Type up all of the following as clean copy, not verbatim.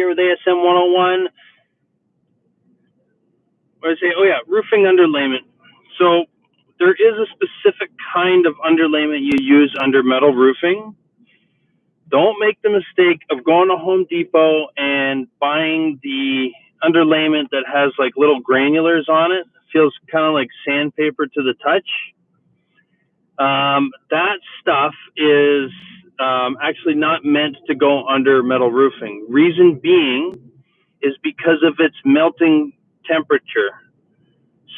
here with ASM 101. What did I say? Oh yeah, roofing underlayment. So there is a specific kind of underlayment you use under metal roofing. Don't make the mistake of going to Home Depot and buying the underlayment that has like little granulars on it. It feels kind of like sandpaper to the touch. That stuff is actually not meant to go under metal roofing. Reason being is because of its melting temperature.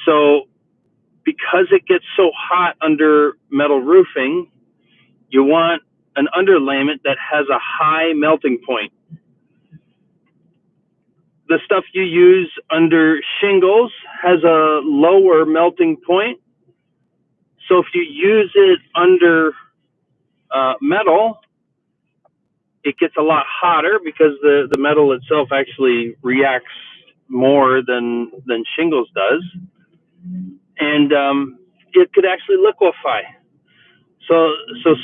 So because it gets so hot under metal roofing, you want an underlayment that has a high melting point. The stuff you use under shingles has a lower melting point. So if you use it under metal, it gets a lot hotter because the metal itself actually reacts more than shingles does. And it could actually liquefy. So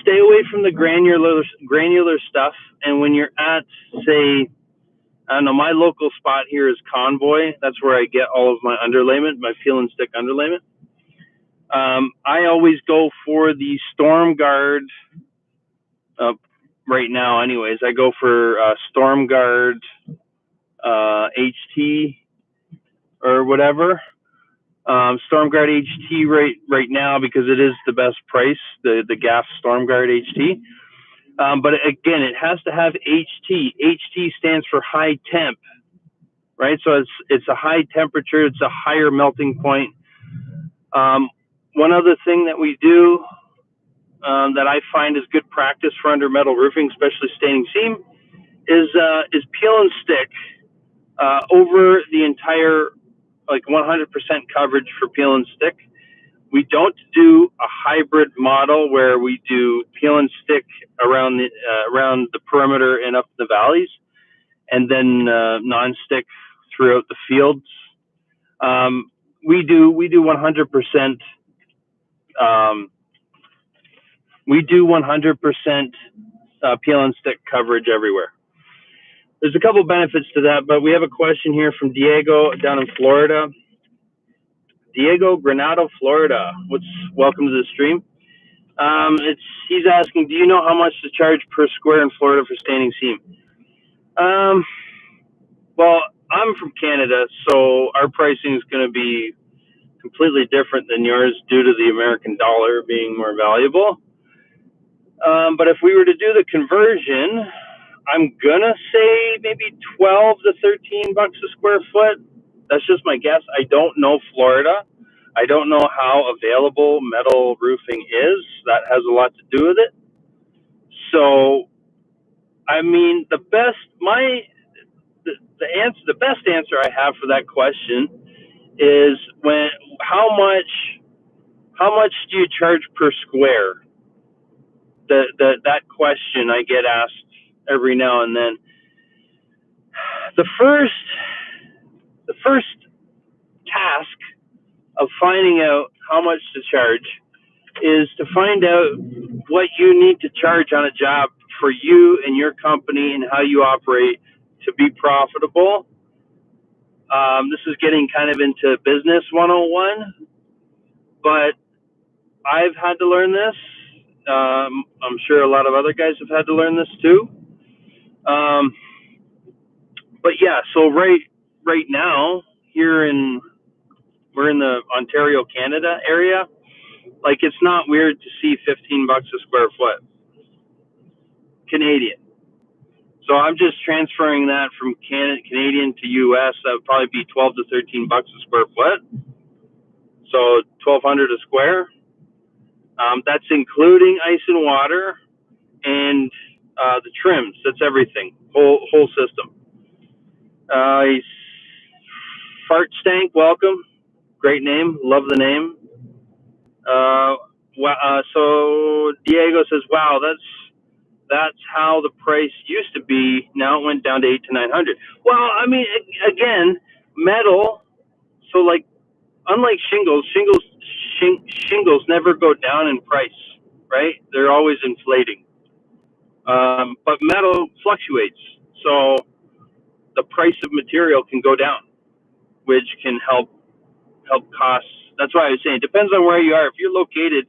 stay away from the granular stuff. And when you're at, say, I don't know, my local spot here is Convoy. That's where I get all of my underlayment, my peel and stick underlayment. I always go for the Storm Guard. Right now, anyways, I go for Storm Guard HT or whatever. Storm Guard HT right now because it is the best price, the GAF Storm Guard HT. But again, it has to have HT. HT stands for high temp, right? So it's a high temperature, it's a higher melting point. One other thing that we do that I find is good practice for under metal roofing, especially staining seam, is peel and stick over the entire, like 100% coverage for peel and stick. We don't do a hybrid model where we do peel and stick around the perimeter and up the valleys, and then non-stick throughout the fields. We do 100%. We do 100% peel and stick coverage everywhere. There's a couple benefits to that, but we have a question here from Diego down in Florida. Diego, Granado, Florida. Welcome to the stream. He's asking, do you know how much to charge per square in Florida for staining seam? Well, I'm from Canada, so our pricing is going to be completely different than yours due to the American dollar being more valuable. But if we were to do the conversion, I'm gonna say maybe 12 to 13 bucks a square foot. That's just my guess. I don't know Florida. I don't know how available metal roofing is. That has a lot to do with it. So, I mean, the best answer I have for that question is how much do you charge per square? That question I get asked every now and then. The first task of finding out how much to charge is to find out what you need to charge on a job for you and your company and how you operate to be profitable. This is getting kind of into business 101, but I've had to learn this. I'm sure a lot of other guys have had to learn this too. But yeah, so right now we're in the Ontario, Canada area. Like, it's not weird to see 15 bucks a square foot Canadian. So I'm just transferring that from Canadian to US. That would probably be 12 to 13 bucks a square foot. So 1,200 a square. That's including ice and water and the trims. That's everything. Whole system. Fart Stank, welcome. Great name. Love the name. So Diego says, wow, that's how the price used to be. Now it went down to 800 to 900. Well, I mean, again, metal. So like, unlike shingles never go down in price, right? They're always inflating. But metal fluctuates. So the price of material can go down, which can help costs. That's why I was saying it depends on where you are. If you're located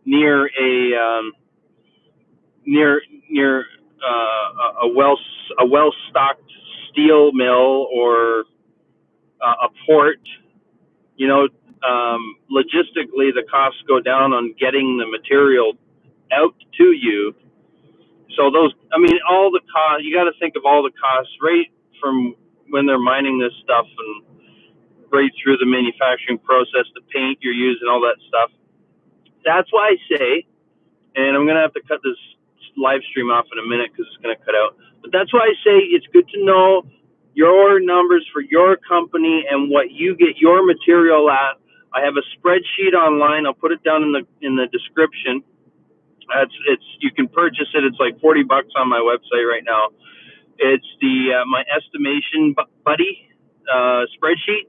near near a well stocked steel mill or a port, you know, logistically the costs go down on getting the material out to you. So those, I mean, all the costs, you got to think of all the costs right from when they're mining this stuff and right through the manufacturing process, the paint you're using, all that stuff. That's why I say, and I'm going to have to cut this live stream off in a minute because it's going to cut out. But that's why I say it's good to know your numbers for your company and what you get your material at. I have a spreadsheet online. I'll put it down in the description. It's you can purchase it. It's like $40 on my website right now. It's the my estimation buddy spreadsheet.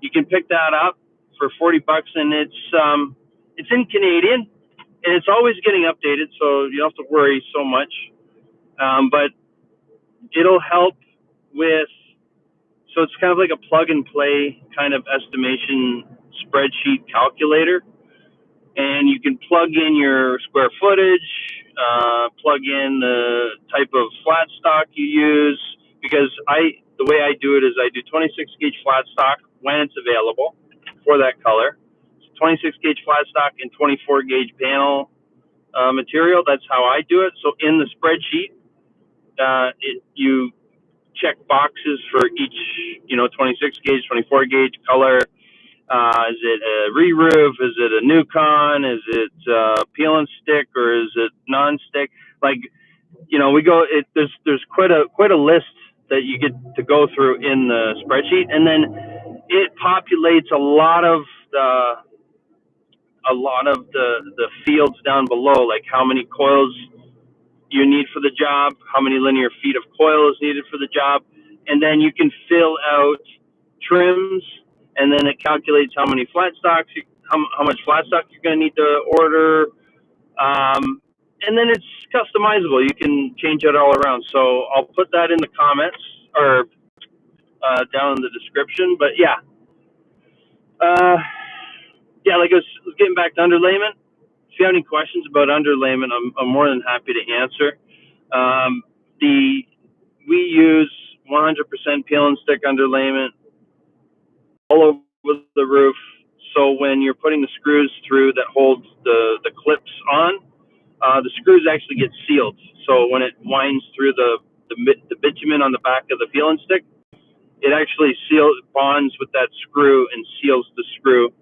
You can pick that up for $40, and it's in Canadian, and it's always getting updated, so you don't have to worry so much. But it'll help with, so it's kind of like a plug and play kind of estimation spreadsheet calculator, and you can plug in your square footage, plug in the type of flat stock you use, because the way I do it is I do 26 gauge flat stock when it's available for that color. 26 gauge flat stock and 24 gauge panel material. That's how I do it. So in the spreadsheet, you check boxes for each, 26 gauge, 24 gauge color. Is it a re-roof? Is it a new con? Is it peel and stick, or is it non-stick? Like, we go. There's quite a list that you get to go through in the spreadsheet, and then it populates a lot of the fields down below, like how many coils you need for the job, how many linear feet of coil is needed for the job, and then you can fill out trims, and then it calculates how many flat stocks, how much flat stock you're going to need to order, and then it's customizable. You can change it all around. So I'll put that in the comments or down in the description. But yeah, like I was getting back to underlayment. If you have any questions about underlayment, I'm more than happy to answer. We use 100% peel and stick underlayment all over the roof. So when you're putting the screws through that hold the clips on, the screws actually get sealed. So when it winds through the bitumen on the back of the peel and stick, it actually bonds with that screw and seals the screw.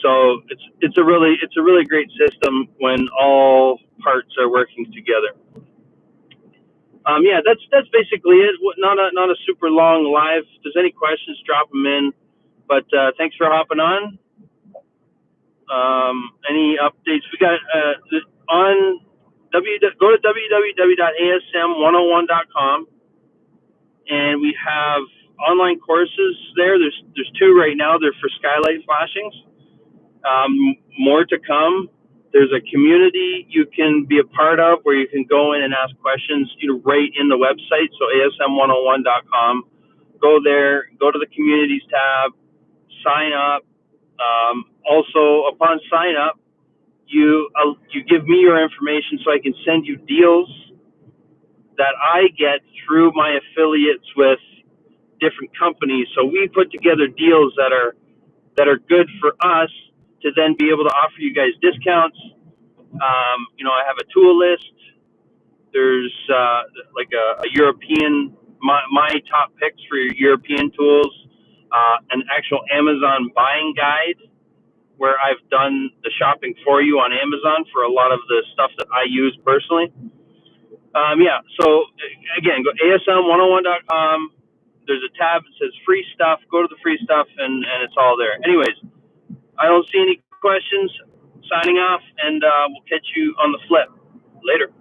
So it's a really great system when all parts are working together. Yeah, that's basically it. Not a super long live. If there's any questions, drop them in. But thanks for hopping on. Any updates? We got on go to www.asm101.com, and we have online courses there. There's two right now. They're for skylight flashings. More to come. There's a community you can be a part of where you can go in and ask questions, right in the website. So asm101.com. Go there. Go to the communities tab. Sign up. Also, upon sign up, you give me your information so I can send you deals that I get through my affiliates with different companies. So we put together deals that are good for us to then be able to offer you guys discounts. I have a tool list. There's like a European, my top picks for your European tools, an actual Amazon buying guide where I've done the shopping for you on Amazon for a lot of the stuff that I use personally. So again, go asm101.com. There's a tab that says free stuff. Go to the free stuff, and it's all there. Anyways, I don't see any questions. Signing off, and we'll catch you on the flip. Later.